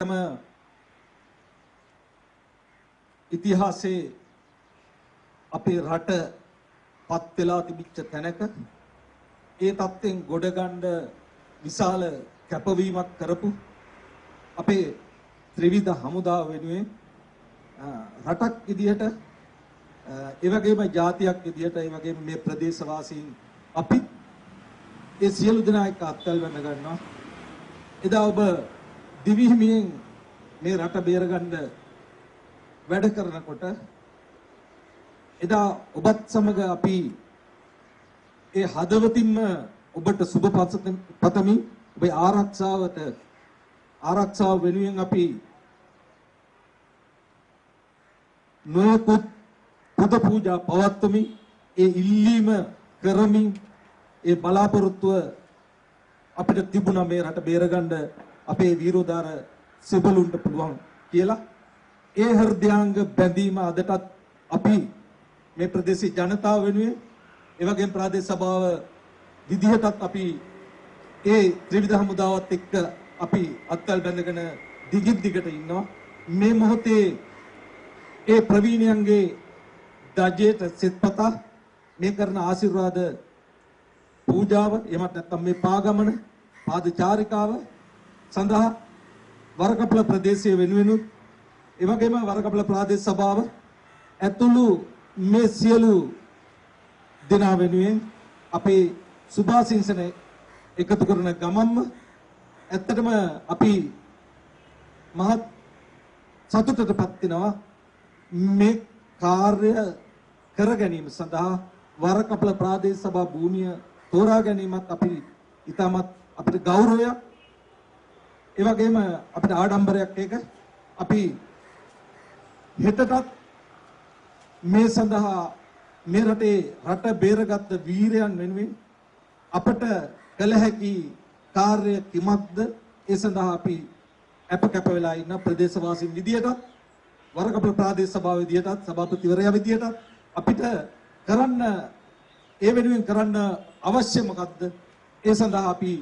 තම ඉතිහාසයේ අපේ රට පත් වෙලා තිබිච්ච තැනක ඒ තත්ත්වෙන් ගොඩ ගන්න විශාල කැපවීමක් කරපු අපේ ත්‍රිවිධ හමුදාව වෙනුවෙන් රටක් විදියට ඒ වගේම ජාතියක් විදියට ඒ වගේම මේ ප්‍රදේශවාසීන් අපි ඒ සියලු දෙනා එක්ක අත්කල් වෙන්න ගන්නවා. එදා ඔබ දිවිහිමියෙන් මේ රට බේරගන්න වැඩ කරනකොට එදා ඔබත් සමග අපි ඒ හදවතින්ම ඔබට සුබ පතමි. ඔබේ ආරක්ෂාව වෙනුවෙන් අපි නොයෙකුත් පුද පූජා පවත්වමින් ඒ ඉල්ලීම කරමින් ඒ බලාපොරොත්තුව අපිට තිබුණා මේ රට බේරගන්න අපේ වීරෝදාර සෙබළුන්ට පුළුවන් කියලා. ඒ හෘදයාංග බැඳීම අදටත් අපි මේ ප්‍රදේශයේ ජනතාව වෙනුවෙන් ඒ වගේම ප්‍රාදේශ සභාව විදිහටත් අපි ඒ ත්‍රිවිධ හමුදාවත් එක්ක අපි අත්කල් බැඳගෙන දිගින් දිගට ඉන්නවා. මේ මොහොතේ ඒ ප්‍රවීණයන්ගේ දජේට සිත්පතා මේ කරන ආශිර්වාද පූජාව එමත් නැත්නම් මේ පාගමන පාදචාරිකාව සඳහා වරකපල ප්‍රදේශයේ වෙනුවෙනුත් ඒ වගේම වරකපල ප්‍රාදේශ සභාව ඇතුළු මේ සියලු දෙනා වෙනුවෙන් අපේ සුභාසිංසන එකතු කරන ගමම්ම ඇත්තටම අපි මහත් සතුටටපත් වෙනවා. මේ කාර්ය කර ගැනීම සඳහා වරකපල ප්‍රාදේශ සභා භූමිය තෝරා ගැනීමත් අපි ඉතාමත් අපිට ගෞරවයක් ඒ වගේම අපිට ආඩම්බරයක්. ඒක අපි හෙටටත් මේ සඳහා මේ රට බේරගත් වීරයන් වෙනුවෙන් අපට කළ හැකි කාර්ය කිමක්ද ඒ සඳහා අපි අප වෙලා ඉන්න ප්‍රදේශවාසීන් විදියටත් වරකපල ප්‍රාදේශ සභාව විදියටත් සභාපතිවරයා විදියටත් අපිට කරන්න ඒ වෙනුවෙන් කරන්න අවශ්‍ය මොකක්ද ඒ සඳහා අපි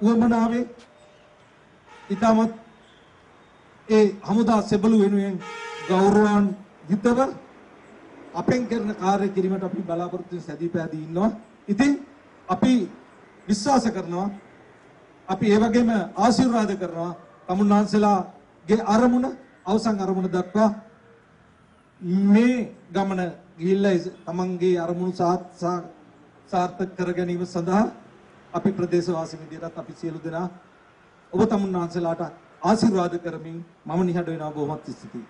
උවමනාවේ ඉතාමත් ඒ හමුදා සෙබළු වෙනුවෙන් ගෞරවාන් හිතව අපෙන් කරන කාර්ය කිරීමට අපි බලාපොරොත්තු සැදී පැහැදී ඉන්නවා. ඉතින් අපි විශ්වාස කරනවා අපි ඒ වගේම ආශිර්වාද කරනවා තමුන්වහන්සේලාගේ අරමුණ අවසන් අරමුණ දක්වා මේ ගමන ගිහිල්ලා තමන්ගේ අරමුණු සාර්ථක කර ගැනීම සඳහා අපි ප්‍රදේශවාසී විදිහට අපි සියලු දෙනා ඔබ තමුන්වහන්සේලාට ආශිර්වාද කරමින් මම නිහඬ වෙනවා. බොහොමත් ස්තුතියි.